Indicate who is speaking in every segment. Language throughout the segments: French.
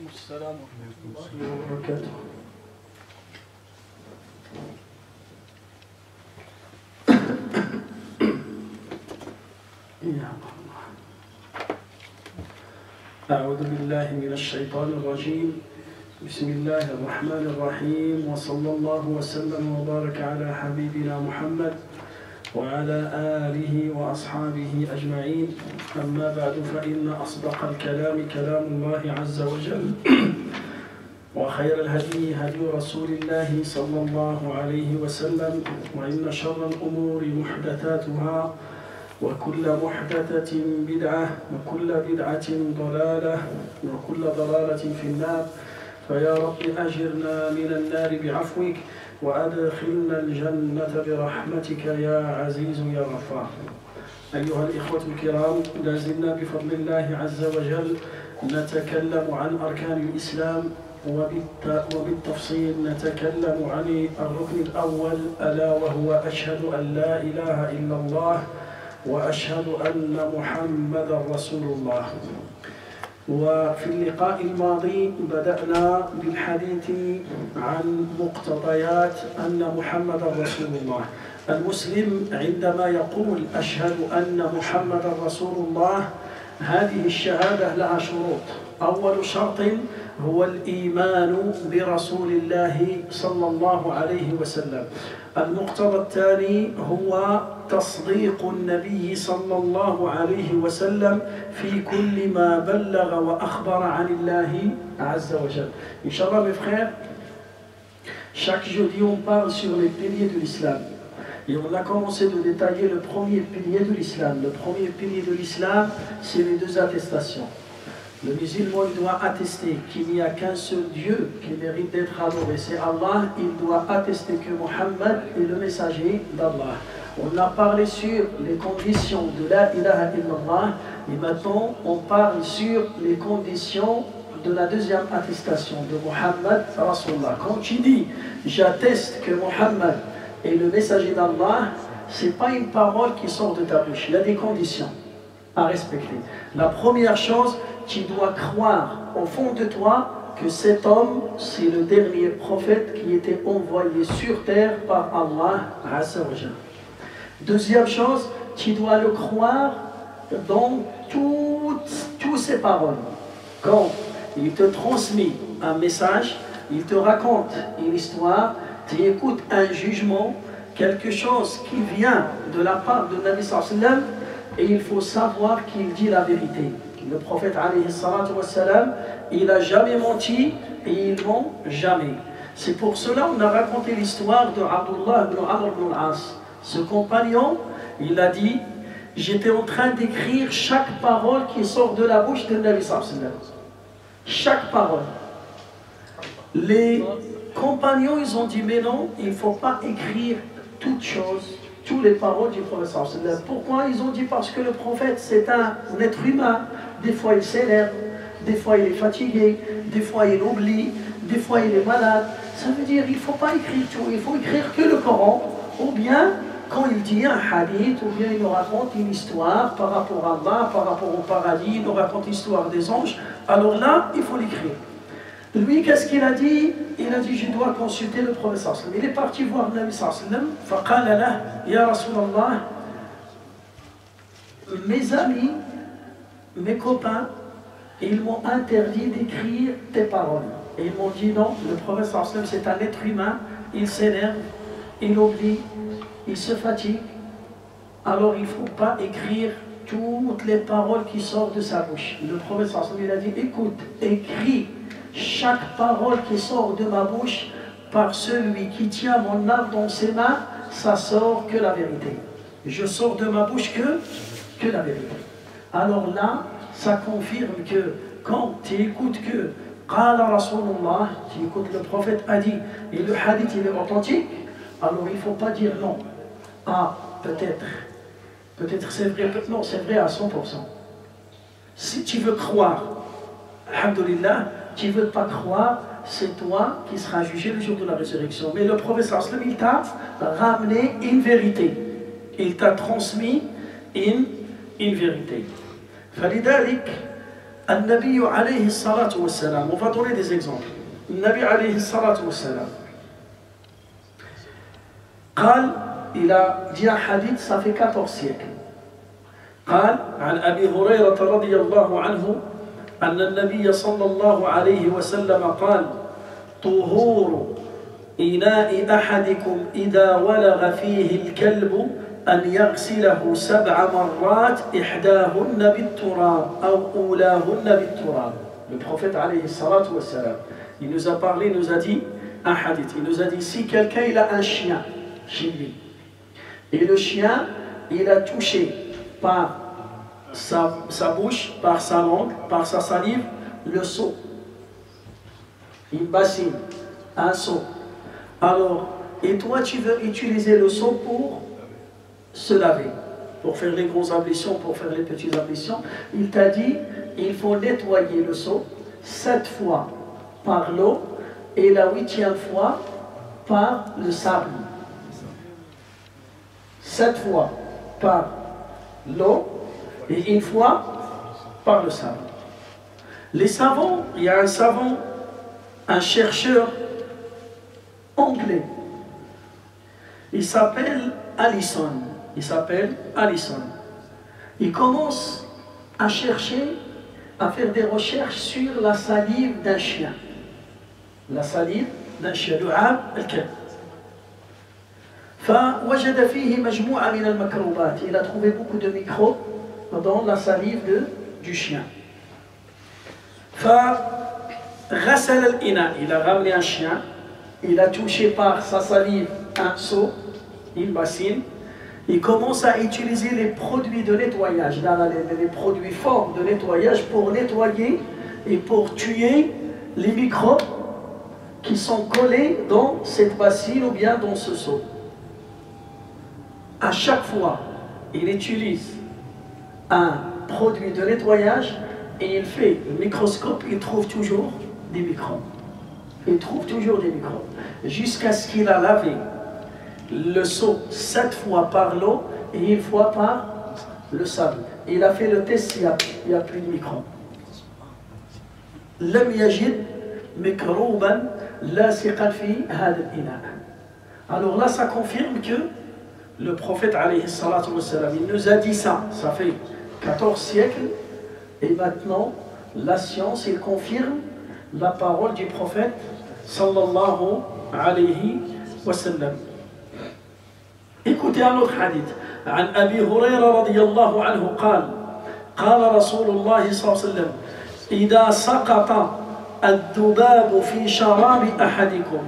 Speaker 1: السلام ورحمة الله وبركاته. أعوذ بالله من الشيطان الرجيم. بسم الله الرحمن الرحيم، وصلى الله وسلم وبارك على حبيبنا محمد وعلى آله وأصحابه أجمعين. أما بعد، فإن أصدق الكلام كلام الله عز وجل، وخير الهدي هدي رسول الله صلى الله عليه وسلم، وإن شر الأمور محدثاتها، وكل محدثة بدعة، وكل بدعة ضلالة، وكل ضلالة في النار. فيا رب أجرنا من النار بعفوك، وأدخلنا الجنة برحمتك يا عزيز يا غفار. أيها الإخوة الكرام، لازلنا بفضل الله عز وجل نتكلم عن أركان الإسلام، وبالتفصيل نتكلم عن الركن الأول، ألا وهو أشهد أن لا إله إلا الله وأشهد أن محمدا رسول الله. وفي اللقاء الماضي بدأنا بالحديث عن مقتضيات أن محمدا رسول الله. المسلم عندما يقول أشهد أن محمدا رسول الله، هذه الشهادة لها شروط. أول شرط هو الإيمان برسول الله صلى الله عليه وسلم. المقتضى الثاني هو تصديق النبي صلى الله عليه وسلم في كل ما بلغ وأخبر عن الله عز وجل. Inch'Allah, mes frères, chaque jeudi on parle sur les piliers de l'islam. Et on a commencé de détailler le premier pilier de l'islam. Le premier pilier de l'islam, c'est les deux attestations. Le musulman doit attester qu'il n'y a qu'un seul Dieu qui mérite d'être adoré, c'est Allah. Il doit attester que Mohammed est le messager d'Allah. On a parlé sur les conditions de la ilaha illallah, et maintenant on parle sur les conditions de la deuxième attestation de Mohammed Rasulullah. Quand tu dis j'atteste que Mohammed est le messager d'Allah, ce n'est pas une parole qui sort de ta bouche. Il y a des conditions à respecter. La première chose, tu dois croire au fond de toi que cet homme, c'est le dernier prophète qui était envoyé sur terre par Allah Azza wa Jalla. Deuxième chose, tu dois le croire dans toutes ses paroles. Quand il te transmet un message, il te raconte une histoire, tu écoutes un jugement, quelque chose qui vient de la part de Nabi sallallahu alayhi wa sallam, et il faut savoir qu'il dit la vérité. Le prophète alayhi salatu wa salam, il n'a jamais menti et il ment jamais. C'est pour cela qu'on a raconté l'histoire de Abdullah ibn Amr ibn al-As. Ce compagnon, il a dit, j'étais en train d'écrire chaque parole qui sort de la bouche de Nabi sallallahu alayhi wa sallam. Chaque parole. Les compagnons, ils ont dit, mais non, il ne faut pas écrire toutes choses, toutes les paroles du prophète sallallahu alayhi wa sallam. Pourquoi? Ils ont dit, parce que le prophète, c'est un être humain. Des fois il s'énerve, des fois il est fatigué, des fois il oublie, des fois il est malade. Ça veut dire qu'il ne faut pas écrire tout, il faut écrire que le Coran, ou bien quand il dit un hadith, ou bien il nous raconte une histoire par rapport à Allah, par rapport au paradis, il nous raconte l'histoire des anges, alors là, il faut l'écrire. Lui, qu'est-ce qu'il a dit? Il a dit, je dois consulter le prophète sallallahu alayhi wa sallam. Il est parti voir le Nabi sallallahu alayhi wa sallam, faqala lah, ya Rasulallah, mes amis, mes copains, ils m'ont interdit d'écrire tes paroles. Et ils m'ont dit non, le prophète sallallahu alayhi wa sallam, c'est un être humain, il s'énerve, il oublie, il se fatigue. Alors il ne faut pas écrire toutes les paroles qui sortent de sa bouche. Le prophète sallallahu alayhi wa sallam, il a dit, écoute, écris chaque parole qui sort de ma bouche, par celui qui tient mon âme dans ses mains, ça sort que la vérité. Je sors de ma bouche que la vérité. Alors là, ça confirme que quand tu écoutes que Qala Rasulullah, tu écoutes le prophète a dit, et le hadith il est authentique, alors il ne faut pas dire non. Ah, peut-être c'est vrai, non, c'est vrai à 100%. Si tu veux croire, alhamdulillah, tu ne veux pas croire, c'est toi qui seras jugé le jour de la résurrection. Mais le prophète sallallahu alayhi wa sallam, il t'a ramené une vérité. Il t'a transmis une vérité. فلذلك النبي عليه الصلاة والسلام, on va donner des exemples. النبي عليه الصلاة والسلام قال, il a dit un hadith, ça fait 14 siècles. قال عن أبي هريرة رضي الله عنه أن النبي صلى الله عليه وسلم قال طهور إناء أحدكم إذا ولغ فيه الكلب أن يغسله 7 مرات إحداهن بالتراب أو أولاهن بالتراب. Le prophète عليه الصلاة والسلام, il nous a parlé, il nous a dit un hadith, il nous a dit si quelqu'un il a un chien chez lui et le chien il a touché par sa bouche, par sa langue, par sa salive, le seau, une bassine, un seau. Alors, et toi tu veux utiliser le seau pour se laver, pour faire les grosses ablutions, pour faire les petites ablutions, il t'a dit, il faut nettoyer le seau 7 fois par l'eau et la 8e fois par le sable. 7 fois par l'eau et 1 fois par le sable. Les savants, il y a un savant, un chercheur anglais, il s'appelle Allison. Il commence à chercher, à faire des recherches sur la salive d'un chien. La salive d'un chien, le al-kalb. فوجد فيه مجموعة من الميكروبات. Il a trouvé beaucoup de microbes dans la salive du chien. فغسل الإناء. Il a ramené un chien. Il a touché par sa salive un seau, une bassine. Il commence à utiliser les produits de nettoyage, les produits forts de nettoyage pour nettoyer et pour tuer les microbes qui sont collés dans cette bassine ou bien dans ce seau. À chaque fois, il utilise un produit de nettoyage et il fait le microscope, il trouve toujours des microbes. Il trouve toujours des microbes. Jusqu'à ce qu'il a lavé le seau 7 fois par l'eau et 1 fois par le sable. Il a fait le test, il n'y a plus de microbes. لم يجد ميكروبا لاصقا في هذا الإناء. Alors là, ça confirme que le prophète alayhi salatu wassalam, il nous a dit ça fait 14 siècles, et maintenant la science, il confirme la parole du prophète sallallahu alayhi wa sallam. Écoutez un autre hadith. عن أبي هريرة رضي الله عنه قال قال رسول الله صلى الله عليه وسلم إذا سقط الذباب في شراب أحدكم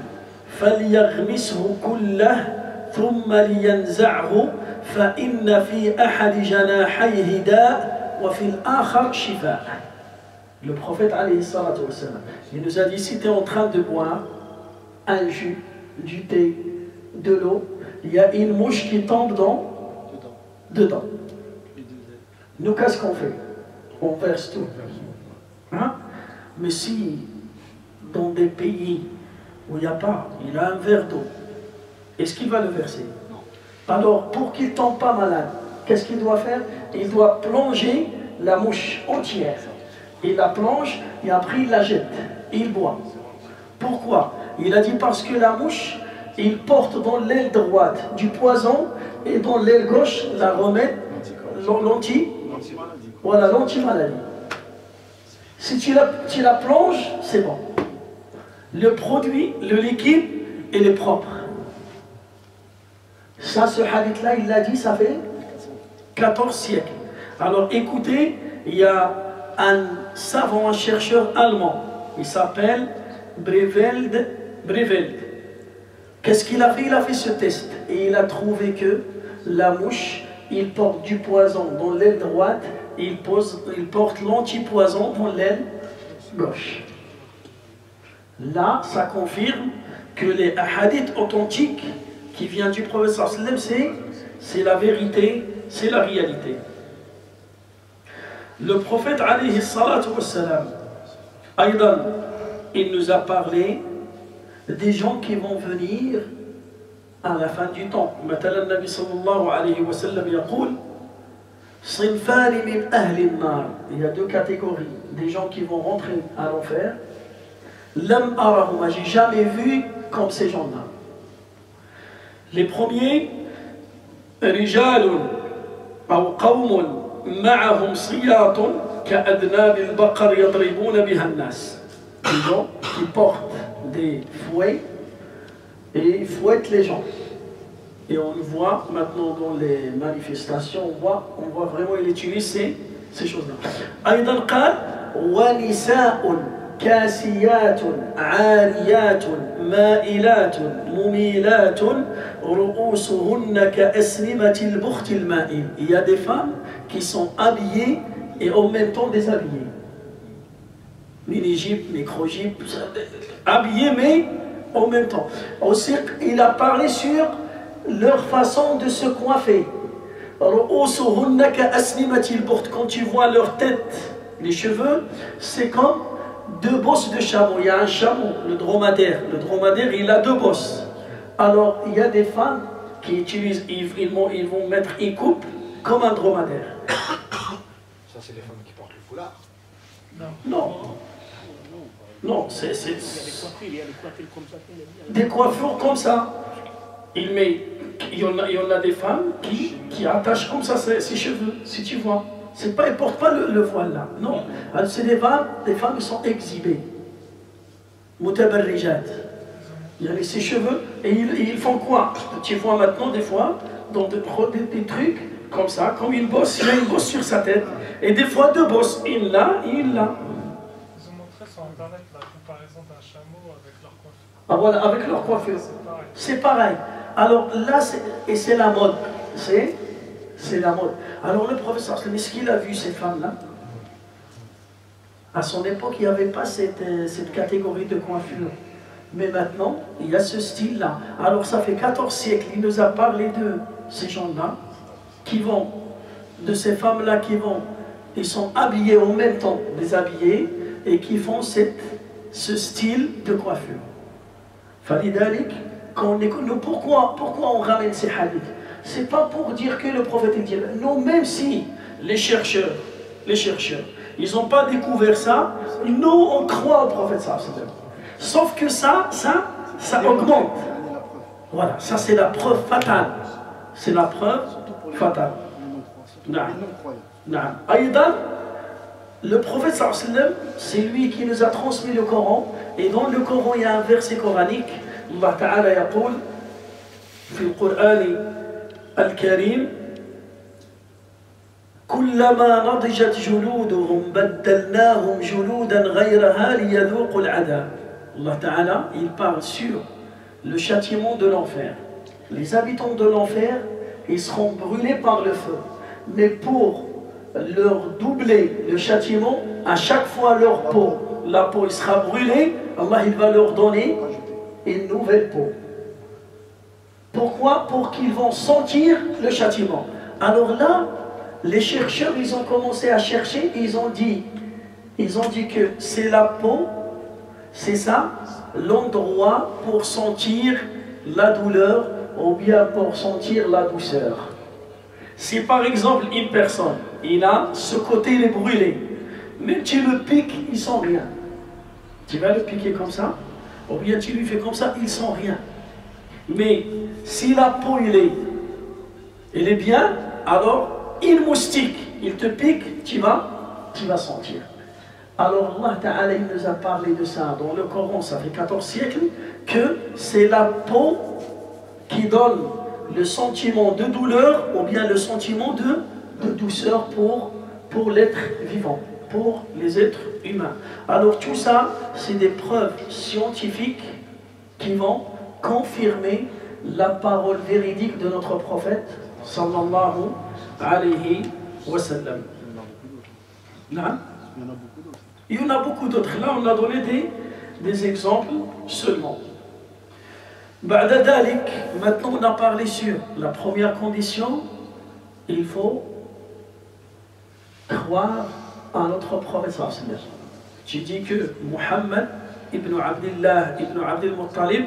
Speaker 1: فليغمسه كله ثم لينزعه فإن في أحد جناحيه داء وفي الآخر شفاء. Le prophète alayhi salatu wassalam, il nous a dit si tu es en train de boire un jus, du thé, de l'eau, il y a une mouche qui tombe dedans. Nous, qu'est-ce qu'on fait? On verse tout. Hein? Mais si dans des pays où il n'y a pas, il a un verre d'eau, est-ce qu'il va le verser? Alors, pour qu'il ne tombe pas malade, qu'est-ce qu'il doit faire? Il doit plonger la mouche entière. Il la plonge et après il la jette. Et il boit. Pourquoi? Il a dit parce que la mouche, il porte dans l'aile droite du poison et dans l'aile gauche la remède, l'anti-maladie. Si tu la plonges, c'est bon. Le produit, le liquide, il est propre. Ça, ce hadith-là, il l'a dit, ça fait 14 siècles. Alors écoutez, il y a un savant, un chercheur allemand, il s'appelle Breveld. Qu'est-ce qu'il a fait? Il a fait ce test et il a trouvé que la mouche, il porte du poison dans l'aile droite et il porte l'antipoison dans l'aile gauche. Là, ça confirme que les hadiths authentiques qui viennent du prophète sallallahu alayhi wa sallam, c'est la vérité, c'est la réalité. Le prophète alayhi salatu wassalam, Aïdan, il nous a parlé des gens qui vont venir à la fin du temps. مثلا النبي صلى الله عليه وسلم يقول صنفان من أهل النار. Il y a deux catégories, des gens qui vont rentrer à l'enfer. لم أرهما, j'ai jamais vu comme ces gens-là. Les premiers, رجال أو قوم معهم صياط كأذناب البقر يضربون بها الناس. Des gens qui portent des fouets et ils fouettent les gens. Et on le voit maintenant dans les manifestations, on voit vraiment il utilise ces choses-là. أيضا قال ونساء كاسيات عاريات مائلات مميلات رؤوسهن كأسنمة البخت المائل. Il y a des femmes qui sont habillées et en même temps déshabillées. Mini-jupe, micro-jupe, habillées mais en même temps. Aussi, il a parlé sur leur façon de se coiffer. Quand tu vois leur tête, les cheveux, c'est comme deux bosses de chameau. Il y a un chameau, le dromadaire. Le dromadaire, il a deux bosses. Alors, il y a des femmes qui utilisent, ils vont mettre une coupe comme un dromadaire.
Speaker 2: Ça, c'est les femmes qui portent le foulard.
Speaker 1: Non. Non, c'est...
Speaker 3: Il y a des coiffures, il y a des coiffures comme ça.
Speaker 1: Des coiffures comme ça. Il y en a des femmes qui attachent comme ça ses cheveux, si tu vois. C'est pas, ils ne portent pas le voile là, non. C'est des femmes qui sont exhibées. Mutabarrijat. Il y a ses cheveux et ils font quoi? Tu vois maintenant des fois dans des trucs comme ça, comme une bosse, il y a une bosse sur sa tête. Et des fois deux bosses, une là et une là.
Speaker 4: Ils ont montré sur internet la comparaison d'un chameau avec leur coiffure.
Speaker 1: Ah voilà, avec leur coiffure. C'est pareil. Alors là, c'est la mode. C'est la mode. Alors le professeur, est-ce qu'il a vu ces femmes-là? À son époque, il n'y avait pas cette catégorie de coiffure. Mais maintenant, il y a ce style-là. Alors ça fait 14 siècles, il nous a parlé de ces gens-là, de ces femmes-là ils sont habillés en même temps, déshabillés, et qui font ce style de coiffure. Falidalik, pourquoi on ramène ces hadiths? C'est pas pour dire que le prophète dit. Non, même si les chercheurs, ils n'ont pas découvert ça, nous on croit au prophète sallallahu alayhi wa sallam. Sauf que ça augmente. Voilà, ça c'est la preuve fatale. C'est la preuve fatale. Aïdan, le prophète sallallahu alayhi wa sallam, c'est lui qui nous a transmis le Coran. Et dans le Coran, il y a un verset coranique. Allah Ta'ala yaqul في القرآن الكريم كلما نضجت جلودهم بدلناهم جلودا غيرها ليذوقوا العذاب. Allah Ta'ala, il parle sur le châtiment de l'enfer. Les habitants de l'enfer, ils seront brûlés par le feu. Mais pour leur doubler le châtiment, à chaque fois la peau sera brûlée, Allah il va leur donner une nouvelle peau. Pourquoi? Pour qu'ils vont sentir le châtiment. Alors là, les chercheurs, ils ont commencé à chercher, ils ont dit que c'est la peau, c'est ça, l'endroit pour sentir la douleur ou bien pour sentir la douceur. Si par exemple une personne, il a ce côté, il est brûlé, mais tu le piques, il sent rien. Tu vas le piquer comme ça, ou bien tu lui fais comme ça, il sent rien. Mais si la peau elle est bien, alors une moustique, il te pique, tu vas sentir. Alors Allah Ta'ala il nous a parlé de ça dans le Coran, ça fait 14 siècles, que c'est la peau qui donne le sentiment de douleur ou bien le sentiment de douceur pour l'être vivant, pour les êtres humains. Alors tout ça, c'est des preuves scientifiques qui vont confirmer la parole véridique de notre prophète sallallahu alayhi wa sallam. Il y en a beaucoup d'autres. Là, on a donné des exemples seulement. Ba'da dalik, maintenant on a parlé sur la première condition, il faut croire à notre prophète sallallahu alayhi wa sallam. Tu dis que Muhammad ibn Abdullah ibn Abdul Muttalib,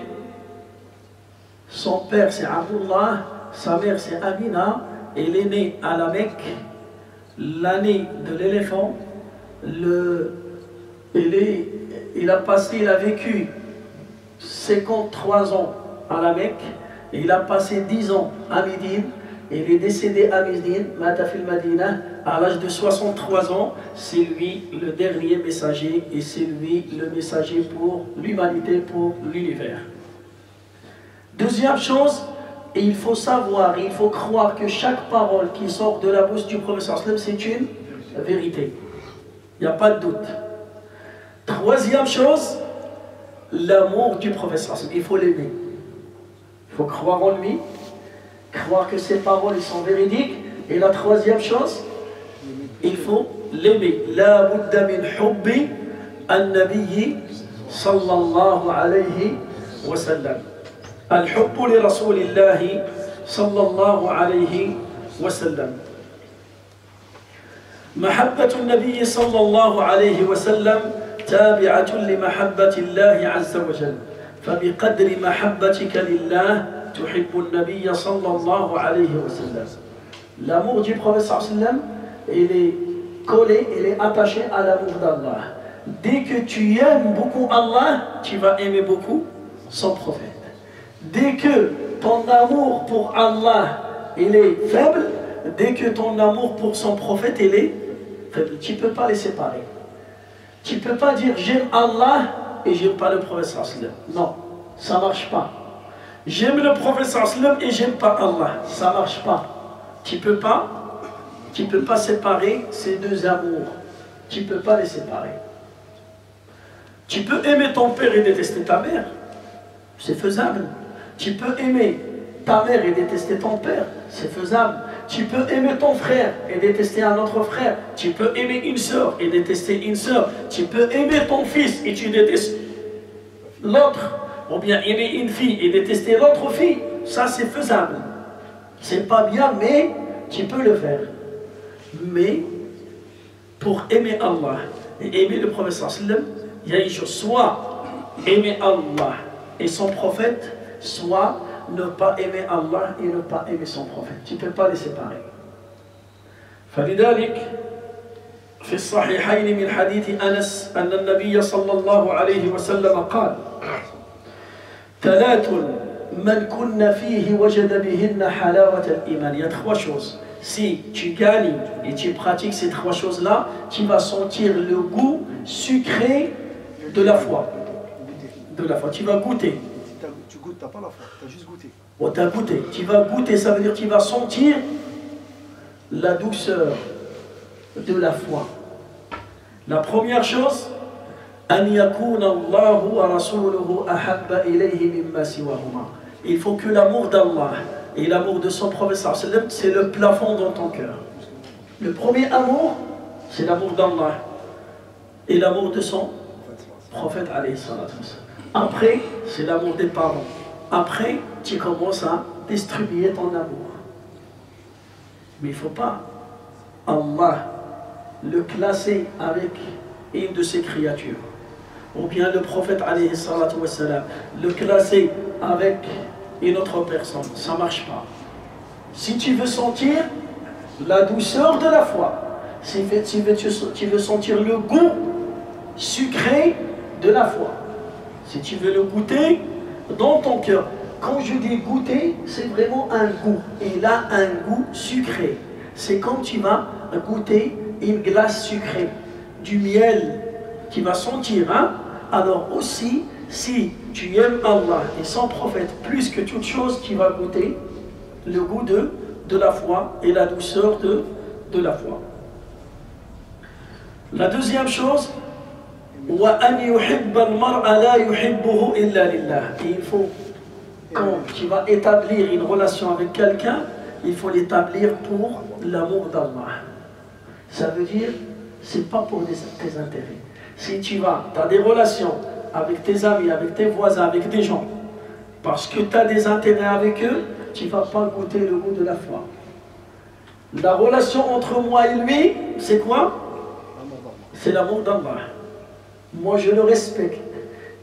Speaker 1: son père c'est Abdullah, sa mère c'est Amina, elle est née à la Mecque l'année de l'éléphant, il a vécu 53 ans à la Mecque, et il a passé 10 ans à Médine, et il est décédé à Médine, Matafil Madina, à l'âge de 63 ans. C'est lui le dernier messager, et c'est lui le messager pour l'humanité, pour l'univers. Deuxième chose, il faut savoir, il faut croire que chaque parole qui sort de la bouche du professeur Sallam, c'est une vérité. Il n'y a pas de doute. Troisième chose, l'amour du professeur Sallam. Il faut l'aimer. Il faut croire en lui, croire que ses paroles sont véridiques. Et la troisième chose, il faut l'aimer. La budda min hubbi an-nabiyyi sallallahu alayhi wa sallam. الحب لرسول الله صلى الله عليه وسلم. محبة النبي صلى الله عليه وسلم تابعة لمحبة الله عز وجل، فبقدر محبتك لله تحب النبي صلى الله عليه وسلم. L'amour du prophète صلى الله عليه وسلم, il est collé, il est attaché à l'amour d'Allah. Dès que tu aimes beaucoup Allah, tu vas aimer beaucoup son prophète. Dès que ton amour pour Allah il est faible, dès que ton amour pour son prophète il est faible, tu ne peux pas les séparer. Tu ne peux pas dire j'aime Allah et j'aime pas le prophète sallam. Non, ça ne marche pas. J'aime le prophète sallam et j'aime pas Allah. Ça ne marche pas. Tu peux pas séparer ces deux amours. Tu ne peux pas les séparer. Tu peux aimer ton père et détester ta mère. C'est faisable. Tu peux aimer ta mère et détester ton père, c'est faisable. Tu peux aimer ton frère et détester un autre frère. Tu peux aimer une soeur et détester une soeur. Tu peux aimer ton fils et tu détestes l'autre. Ou bien aimer une fille et détester l'autre fille. Ça c'est faisable. C'est pas bien, mais tu peux le faire. Mais pour aimer Allah et aimer le prophète sallam, il y a une chose, soit aimer Allah et son prophète, soit ne pas aimer Allah et ne pas aimer son prophète. Tu ne peux pas les séparer. فلذلك في الصحيحين من حديث أنس أن النبي صلى الله عليه وسلم قال: ثلاث من كن فيه وجد بهن حلاوة الإيمان. Il y a trois choses. Si tu gagnes et tu pratiques ces trois choses-là, tu vas sentir le goût sucré de la foi. De la foi. Tu vas goûter.
Speaker 2: Tu goûtes, t'as pas la foi, t'as juste goûté.
Speaker 1: Oh, t'as goûté. Tu vas goûter, ça veut dire que tu vas sentir la douceur de la foi. La première chose, أن يكون الله ورسوله أحب إليه مما سواهما. Il faut que l'amour d'Allah et l'amour de son prophète, c'est le plafond dans ton cœur. Le premier amour, c'est l'amour d'Allah et l'amour de son prophète. Après, c'est l'amour des parents. Après, tu commences à distribuer ton amour. Mais il ne faut pas Allah le classer avec une de ses créatures. Ou bien le prophète le classer avec une autre personne. Ça ne marche pas. Si tu veux sentir la douceur de la foi, si tu veux sentir le goût sucré de la foi, si tu veux le goûter dans ton cœur, quand je dis goûter, c'est vraiment un goût. Il a un goût sucré. C'est comme tu vas goûter une glace sucrée, du miel, tu vas sentir. Hein? Alors aussi, si tu aimes Allah et son prophète plus que toute chose, tu vas goûter le goût de la foi et la douceur de la foi. La deuxième chose, وَأَنْ يُحِبَّ الْمَرْءَ لَا يُحِبُّهُ إِلَّا لِلَّهِ. Il faut, quand tu vas établir une relation avec quelqu'un, il faut l'établir pour l'amour d'Allah. Ça veut dire, c'est pas pour tes intérêts. Si tu as des relations avec tes amis, avec tes voisins, avec des gens, parce que tu as des intérêts avec eux, tu ne vas pas goûter le goût de la foi. La relation entre moi et lui, c'est quoi? C'est l'amour d'Allah. Moi je le respecte,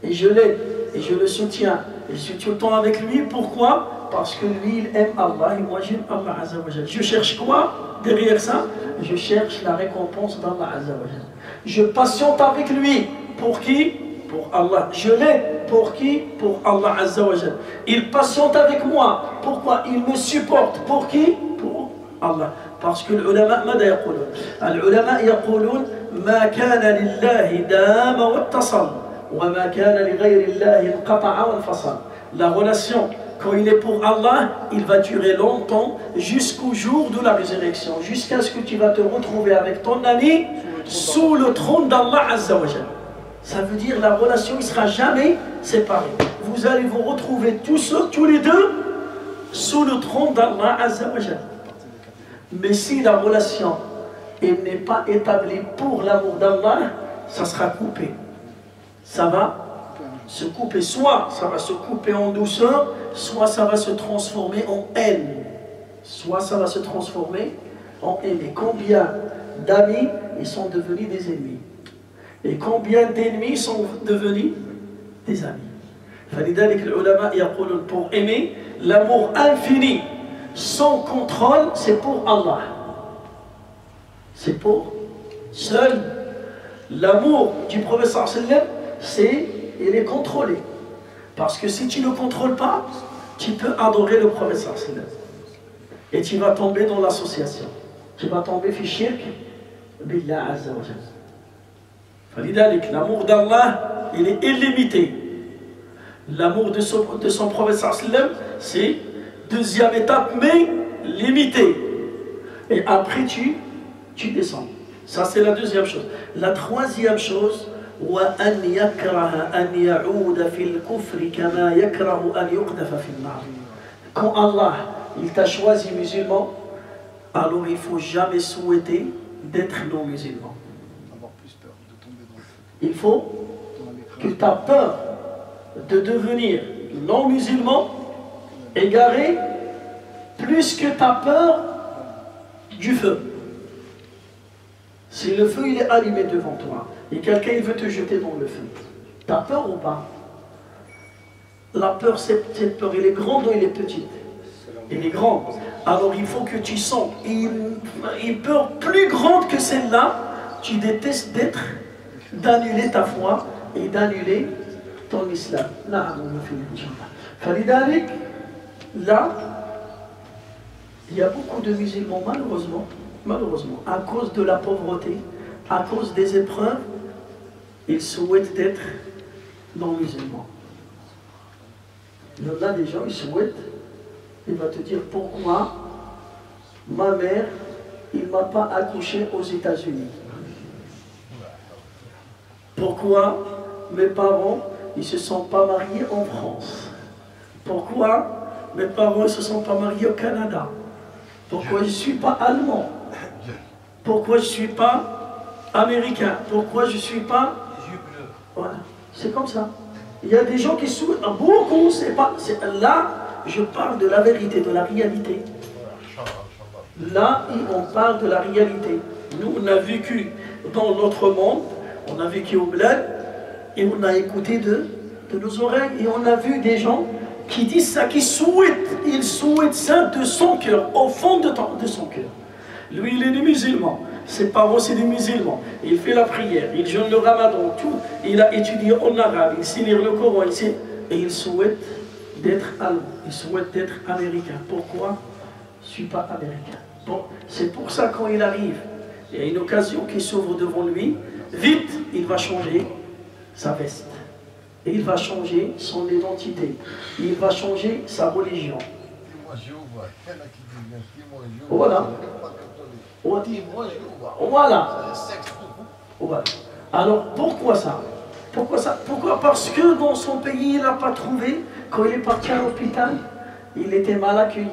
Speaker 1: et je l'aide, et je le soutiens, Je suis tout le temps avec lui. Pourquoi? Parce que lui, il aime Allah et moi, j'aime Allah Azza wa Jal. Je cherche quoi derrière ça? Je cherche la récompense d'Allah Azza wa Jal. Je patiente avec lui. Pour qui? Pour Allah. Je l'aide. Pour qui? Pour Allah Azza wa Jal. Il patiente avec moi. Pourquoi? Il me supporte. Pour qui? Pour Allah. Parce que l'ulama, ماذا يقولون؟ العلماء يقولون ما كان لله دام واتصل وما كان لغير الله انقطع وانفصل. La relation, quand il est pour Allah, il va durer longtemps jusqu'au jour de la résurrection, jusqu'à ce que tu vas te retrouver avec ton ami sous le trône d'Allah Azza wa Jal. Ça veut dire la relation ne sera jamais séparée. Vous allez vous retrouver tous les deux sous le trône d'Allah Azza wa Jal. Mais si la relation n'est pas établie pour l'amour d'Allah, ça sera coupé. Ça va se couper. Soit ça va se couper en douceur, soit ça va se transformer en haine. Soit ça va se transformer en haine. Et combien d'amis ils sont devenus des ennemis? Et combien d'ennemis sont devenus des amis? فلذلك العلماء يقولون pour aimer, l'amour infini sans contrôle, c'est pour Allah. C'est pour seul. L'amour du prophète sallallahu c'est, il est contrôlé. Parce que si tu ne contrôles pas, tu peux adorer le prophète sallallahu et tu vas tomber dans l'association. Tu vas tomber fi shirk billah azza wa jalla. فلذلك l'amour d'Allah, il est illimité. L'amour de son prophète sallallahu c'est deuxième étape, mais limitée. Et après, tu descends. Ça, c'est la deuxième chose. La troisième chose, وَأَنْ يَكْرَهَ أَنْ يَعُودَ فِي الْكُفْرِ كَمَا يَكْرَهُ أَنْ يُقْذَفَ فِي النَّارِ. Quand Allah, il t'a choisi musulman, alors il ne faut jamais souhaiter d'être non-musulman.
Speaker 2: Avoir plus peur de tomber dans le feu.
Speaker 1: Il faut que tu as peur de devenir non-musulman, égaré, plus que tu as peur du feu. Si le feu il est allumé devant toi et quelqu'un il veut te jeter dans le feu, tu as peur ou pas? La peur, cette peur, elle est grande ou elle est petite? Elle est grande. Alors il faut que tu sens une peur plus grande que celle-là. Tu détestes d'annuler ta foi et d'annuler ton islam. Là, il y a beaucoup de musulmans, malheureusement, à cause de la pauvreté, à cause des épreuves, ils souhaitent être non-musulmans. Il y en a des gens, ils souhaitent, il va te dire pourquoi ma mère, il ne m'a pas accouché aux États-Unis. Pourquoi mes parents, ils ne se sont pas mariés en France? Pourquoi mes parents ne se sont pas mariés au Canada? Pourquoi je ne suis pas allemand? Pourquoi je ne suis pas américain? Pourquoi je ne suis pas... Voilà, c'est comme ça. Il y a des gens qui souhaitent, beaucoup, c'est pas... Là, je parle de la vérité, de la réalité. Là, on parle de la réalité. Nous, on a vécu dans notre monde, on a vécu au bled, et on a écouté de nos oreilles, et on a vu des gens qui disent ça, qui souhaitent, ils souhaitent ça de son cœur, au fond de son cœur. Lui, il est des musulmans, ses parents, c'est des musulmans. Il fait la prière, il jeûne le ramadan, tout. Il a étudié en arabe, il sait lire le Coran, et il souhaite d'être allemand, il souhaite d'être américain. Pourquoi? Je ne suis pas américain. Bon, c'est pour ça quand il arrive, il y a une occasion qui s'ouvre devant lui, vite, il va changer sa veste. Et il va changer son identité. Il va changer sa religion. Voilà. Voilà. Alors, pourquoi ça? Pourquoi ça? Pourquoi? Parce que dans son pays, il n'a pas trouvé. Quand il est parti à l'hôpital, il était mal accueilli.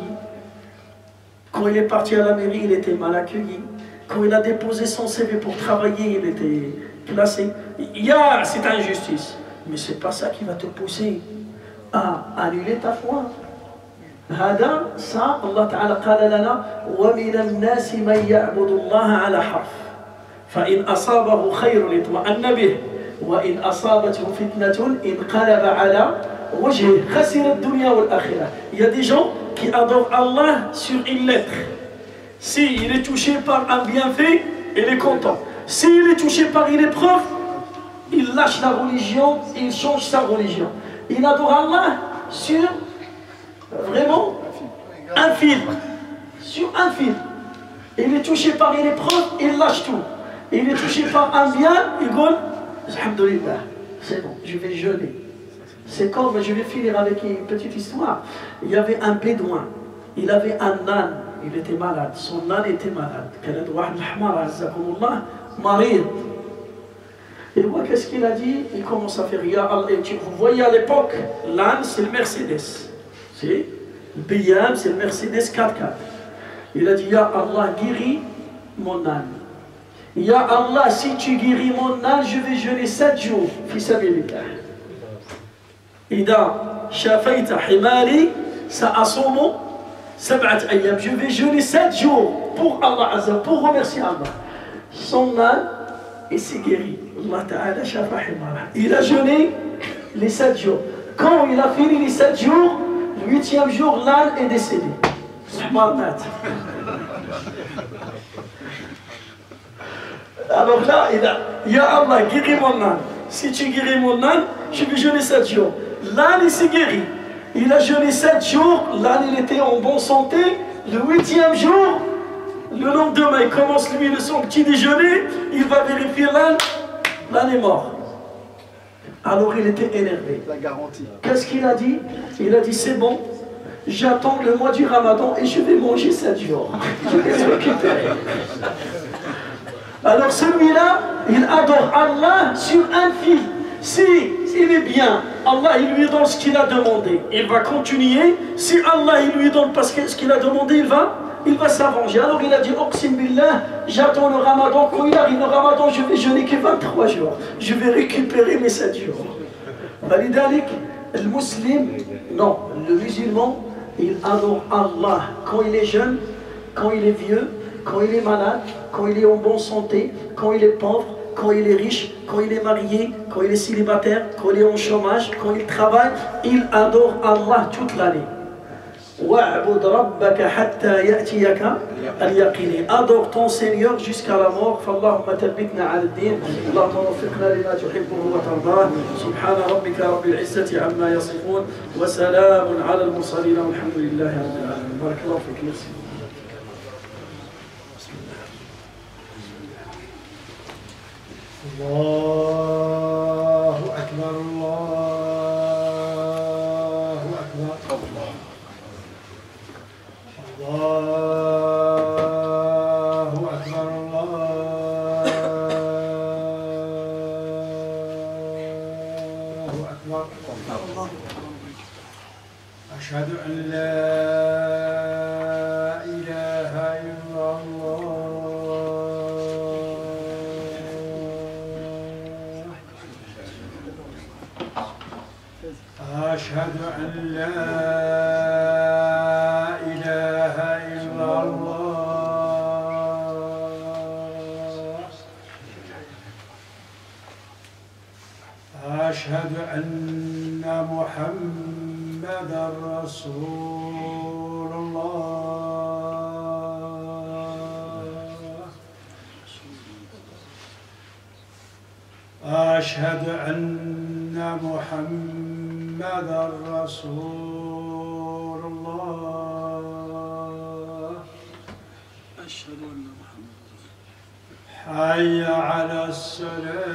Speaker 1: Quand il est parti à la mairie, il était mal accueilli. Quand il a déposé son CV pour travailler, il était classé. Il y a cette injustice. Mais ce n'est pas ça qui va te pousser à annuler ta foi. هذا ça Allah Ta'ala قال لنا ومن الناس من يعبد الله على حرف فإن أصابه خير اطمأن به وإن أصابته فتنة انقلب على وجهه خسر الدنيا والآخرة. Il y a des gens qui adorent Allah sur une lettre. S'il est touché par un bienfait, il est content. S'il est touché par une épreuve, il lâche la religion, il change sa religion. Il adore Allah sur vraiment un fil. Sur un fil. Il est touché par une épreuve, il lâche tout. Il est touché par un bien, il dit alhamdoulilah, c'est bon, je vais jeûner. C'est comme, je vais finir avec une petite histoire. Il y avait un bédouin, il avait un âne, il était malade, son âne était malade. Et moi, qu'est-ce qu'il a dit? Il commence à faire, vous voyez à l'époque, l'âne c'est le Mercedes. C'est le BM, c'est le Mercedes 4x4. Il a dit, Ya Allah, guéris mon âne. Ya Allah, si tu guéris mon âne, je vais jeûner 7 jours. Fi sabilillah. Ida shafaita himari sa'asumu sab'at ayyam. Je vais jeûner 7 jours pour Allah Azza, pour remercier Allah. Son âne, il s'est guéri. Allah Ta'ala shafa himara. Il a jeûné les 7 jours. Quand il a fini les 7 jours, le 8e jour, l'âne est décédé. Alors là, il a, Ya Allah, guéris mon âne. Si tu guéris mon âne, je vais jeûner 7 jours. L'âne, il s'est guéri. Il a jeûné 7 jours, l'âne, il était en bonne santé. Le 8e jour, le lendemain, il commence lui son petit déjeuner, il va vérifier l'âne est mort. Alors il était énervé.
Speaker 2: La garantie.
Speaker 1: Qu'est-ce qu'il a dit? Il a dit, c'est bon. J'attends le mois du Ramadan et je vais manger 7 jours. Je vais se récupérer. Alors celui-là, il adore Allah sur un fil. Si il est bien, Allah il lui donne ce qu'il a demandé. Il va continuer. Si Allah il lui donne parce que ce qu'il a demandé, il va s'arranger. Alors il a dit, Oqsim billah, j'attends le Ramadan. Quand il arrive le Ramadan, je vais jeûner que 23 jours. Je vais récupérer mes 7 jours. Validalik, le musulman, non, le musulman, il adore Allah quand il est jeune, quand il est vieux, quand il est malade, quand il est en bonne santé, quand il est pauvre, quand il est riche, quand il est marié, quand il est célibataire, quand il est en chômage, quand il travaille, il adore Allah toute l'année. وَاعْبُدْ رَبَّكَ حَتَّى يَأْتِيَكَ الْيَقِينِ. Adore ton Seigneur jusqu'à la mort. فاللهم ثبتنا على الدين. اللهم وفقنا لما تحبه وترضاه. سبحان ربك رب العزة عما يصفون وسلام على المرسلين والحمد لله رب العالمين. بارك الله فيك. Merci.
Speaker 5: الله أكبر الله أكبر الله أكبر الله أكبر أشهد أن لا إله إلا الله أشهد أن لا إله إلا الله أشهد أن محمدًا رسول الله أشهد أن محمدًا رسول الله
Speaker 1: أشهد أن محمد
Speaker 5: حي على الصلاة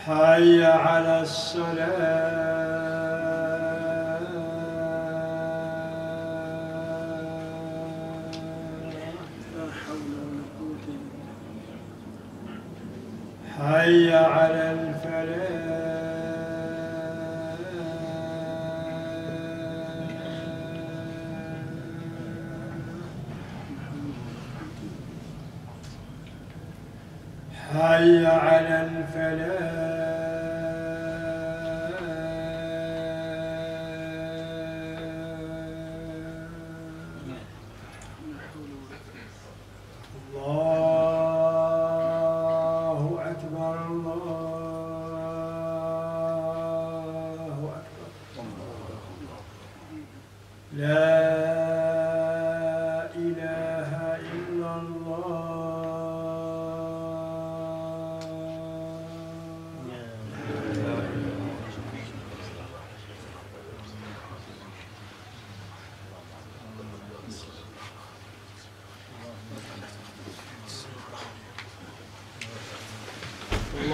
Speaker 5: حي على حي على الفلاح حي على الفلاح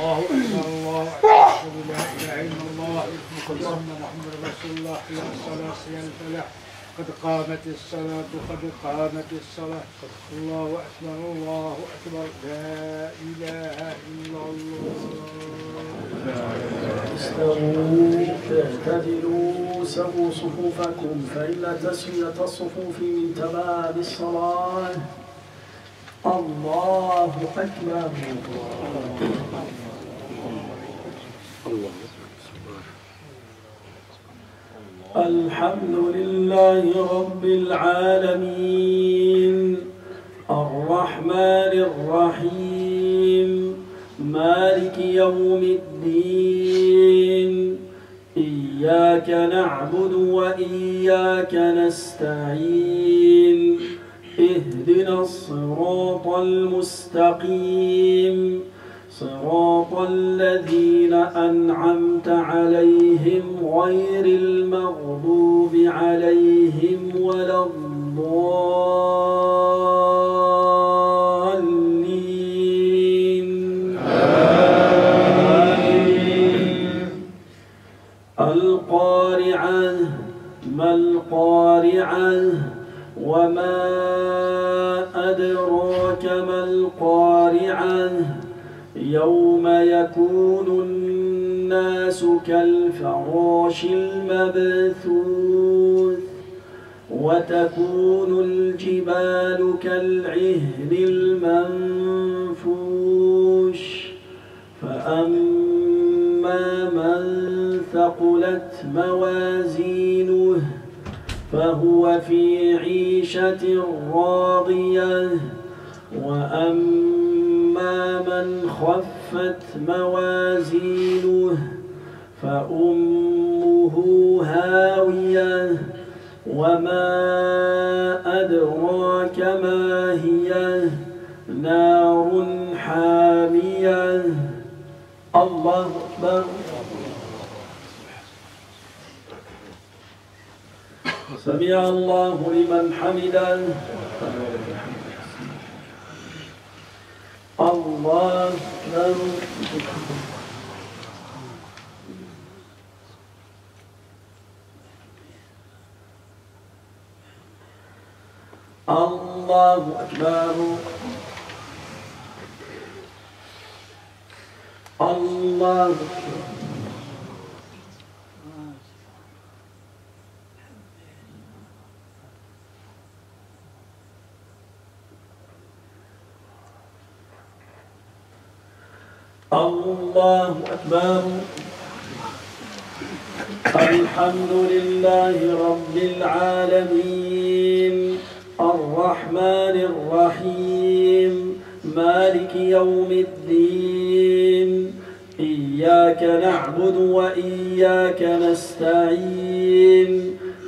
Speaker 2: الله أكبر الله أكبر لا إله إلا الله اللهم محمد رسول الله حي على الصلاة حي على الفلاح قد قامت الصلاة قد قامت الصلاة الله أكبر الله أكبر لا إله إلا الله.
Speaker 1: استووا اعتدلوا سووا صفوفكم فإن تسوية الصفوف من تمام الصلاة. الله أكبر. الحمد لله رب العالمين الرحمن الرحيم مالك يوم الدين إياك نعبد وإياك نستعين اهدنا الصراط المستقيم صراط الذين أنعمت عليهم غير المغضوب عليهم ولا الضالين. القارعة ما القارعة وما أدراك ما القارعة يوم يكون الناس كالفراش المبثوث وتكون الجبال كالعهن المنفوش فأما من ثقلت موازينه فهو في عيشة راضية وأما من خفت موازينه فأمه هاوية وما أدراك ما هي نار حامية. الله أكبر. سمع الله لمن حمده. الله أكبر. الله أكبر. الله أكبر. الله أكبر. الحمد لله رب العالمين الرحمن الرحيم مالك يوم الدين إياك نعبد وإياك نستعين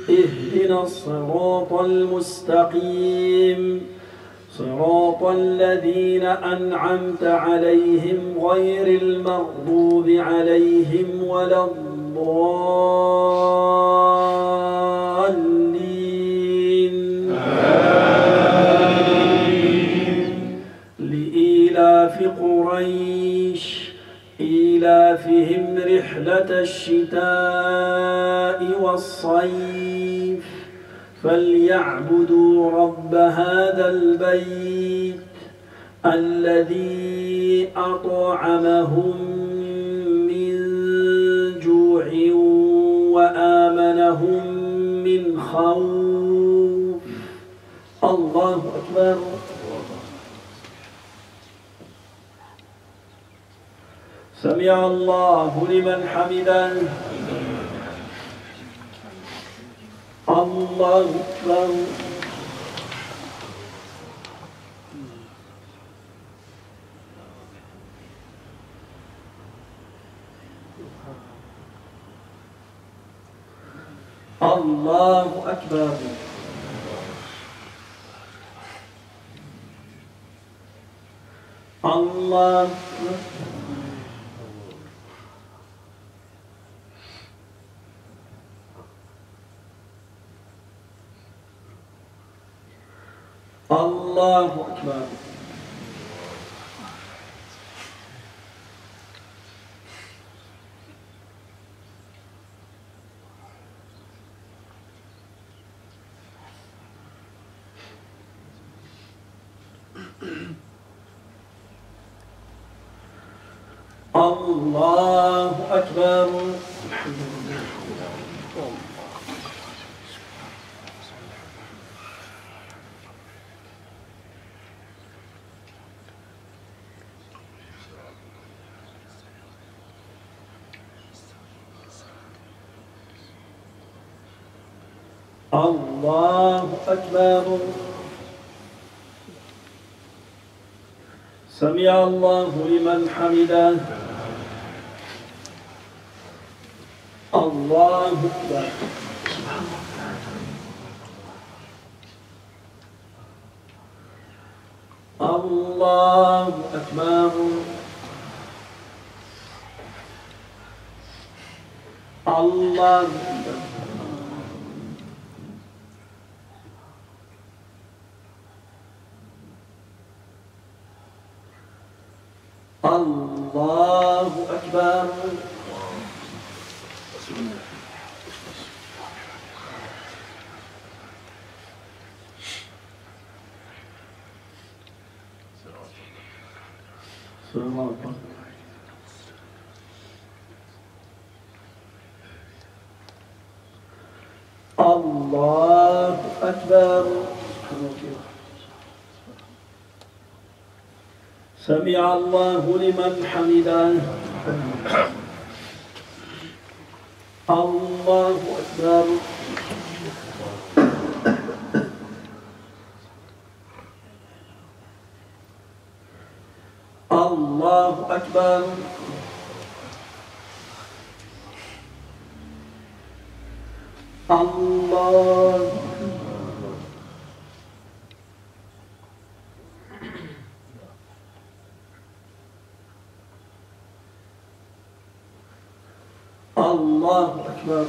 Speaker 1: اهدنا الصراط المستقيم صراط الذين أنعمت عليهم غير المغضوب عليهم ولا الضالين. لإيلاف قريش إيلافهم رحلة الشتاء والصيف فليعبدوا رب هذا البيت الذي أطعمهم من جوع وآمنهم من خوف. الله أكبر. سمع الله لمن حمده. الله أكبر. الله أكبر. الله أكبر. الله أكبر. الله أكبر. الله أكبر. سمع الله لمن حمده. الله أكبر. الله أكبر. الله أكبر. الله أكبر. الله أكبر. سمع الله لمن حمده. الله أكبر. الله أكبر. الله الله أكبر.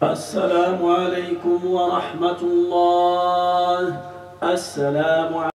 Speaker 1: السلام عليكم ورحمة الله. السلام عليكم.